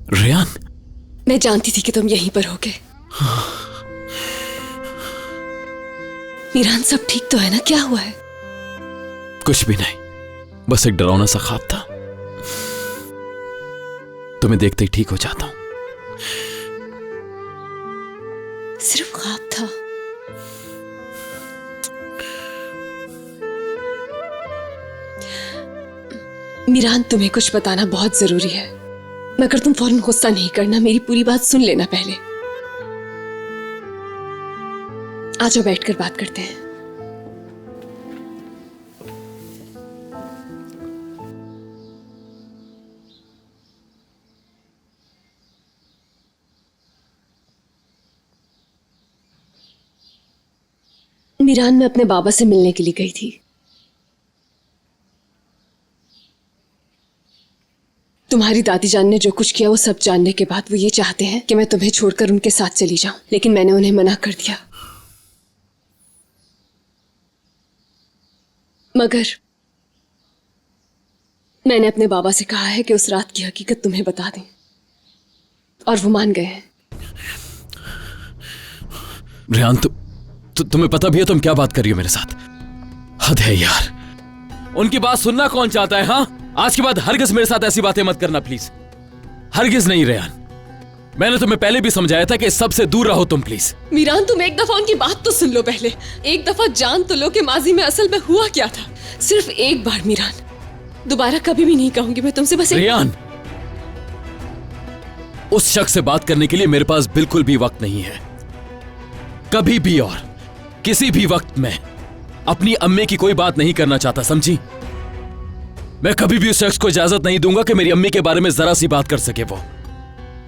Ryan, मैं जानती थी कि तुम यहीं पर होगे। मीरान, सब ठीक तो है ना? क्या हुआ है? कुछ भी नहीं, बस एक डरावना सा ख्वाब था। तुम्हें देखते ही ठीक हो जाता हूं। सिर्फ ख्वाब था? मीरान, तुम्हें कुछ बताना बहुत जरूरी है, मगर तुम फौरन गुस्सा नहीं करना। मेरी पूरी बात सुन लेना पहले। आ जाओ, बैठकर बात करते हैं। मीरान, मैं अपने बाबा से मिलने के लिए गई थी। तुम्हारी दादी जान ने जो कुछ किया वो सब जानने के बाद वो ये चाहते हैं कि मैं तुम्हें छोड़कर उनके साथ चली जाऊं, लेकिन मैंने उन्हें मना कर दिया। मगर मैंने अपने बाबा से कहा है कि उस रात की हकीकत तुम्हें बता दें, और वो मान गए हैं। रेयान, तुम्हें पता भी है तुम क्या बात कर रही हो मेरे साथ? हद है यार। उनकी बात सुनना कौन चाहता है? हाँ, आज के बाद हरगिज मेरे साथ ऐसी बातें मत करना प्लीज। हरगिज नहीं रेयान, मैंने तुम्हें पहले भी समझाया था कि इस सब से दूर रहो तुम प्लीज। मीरान, तुम एक दफा उनकी बात तो सुन लो पहले। एक दफा जान तो लो कि माजी में असल में हुआ क्या था। सिर्फ एक बार मीरान, दोबारा कभी भी नहीं कहूंगी मैं तुमसे। बस रेयान, उस शख्स से बात करने के लिए मेरे पास बिल्कुल भी वक्त नहीं है। कभी भी और किसी भी वक्त में अपनी अम्मी की कोई बात नहीं करना चाहता, समझी? मैं कभी भी उस शख्स को इजाजत नहीं दूंगा कि मेरी अम्मी के बारे में जरा सी बात कर सके वो।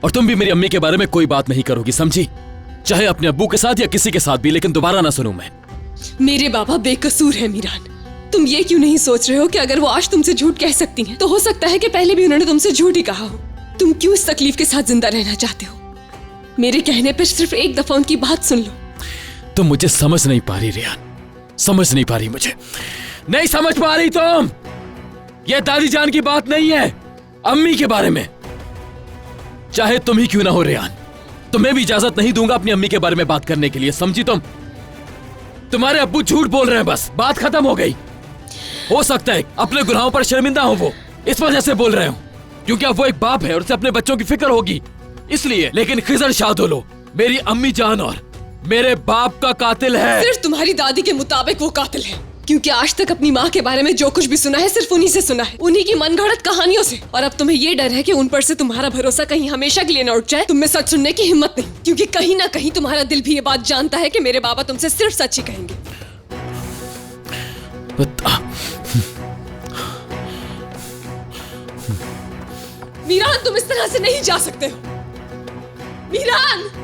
और तुम भी मेरी अम्मी के बारे में कोई बात नहीं करोगी, समझी? चाहे अपने अब्बू के साथ या किसी के साथ भी, लेकिन दोबारा ना सुनूं मैं। मेरे बाबा बेकसूर है मीरान। तुम ये क्यों नहीं सोच रहे हो कि अगर वो आज तुमसे झूठ कह सकती हैं, तो हो सकता है कि पहले भी उन्होंने तुमसे झूठ ही कहा हो। तुम क्यों इस तकलीफ के साथ जिंदा रहना चाहते हो? मेरे कहने पर सिर्फ एक दफा उनकी बात सुन लो। तुम मुझे समझ नहीं पा रही रेयान, समझ नहीं पा रही, मुझे नहीं समझ पा रही तुम। यह दादी जान की बात नहीं है, अम्मी के बारे में। चाहे तुम ही क्यों ना हो रेयान, तुम्हें भी इजाजत नहीं दूंगा अपनी अम्मी के बारे में बात करने के लिए, समझी तुम? तुम्हारे अब्बू झूठ बोल रहे हैं, बस बात खत्म हो गई। हो सकता है अपने गुनाहों पर शर्मिंदा हो वो, इस वजह से बोल रहे हो, क्योंकि अब वो एक बाप है और उसे अपने बच्चों की फिक्र होगी, इसलिए। लेकिन खिजर शाहदोलो मेरी अम्मी जान और मेरे बाप का कातिल है। सिर्फ तुम्हारी दादी के मुताबिक वो कातिल है, क्योंकि आज तक अपनी माँ के बारे में जो कुछ भी सुना है सिर्फ उन्हीं से सुना है, उन्हीं की मनगढ़ंत कहानियों से। और अब तुम्हें ये डर है कि उन पर से तुम्हारा भरोसा कहीं हमेशा के लिए न उठ जाए। तुम में सच सुनने की हिम्मत नहीं, क्योंकि कहीं ना कहीं तुम्हारा दिल भी ये बात जानता है कि मेरे बाबा तुमसे सिर्फ सच ही कहेंगे। मीरान, तुम इस तरह से नहीं जा सकते हो। मीरान!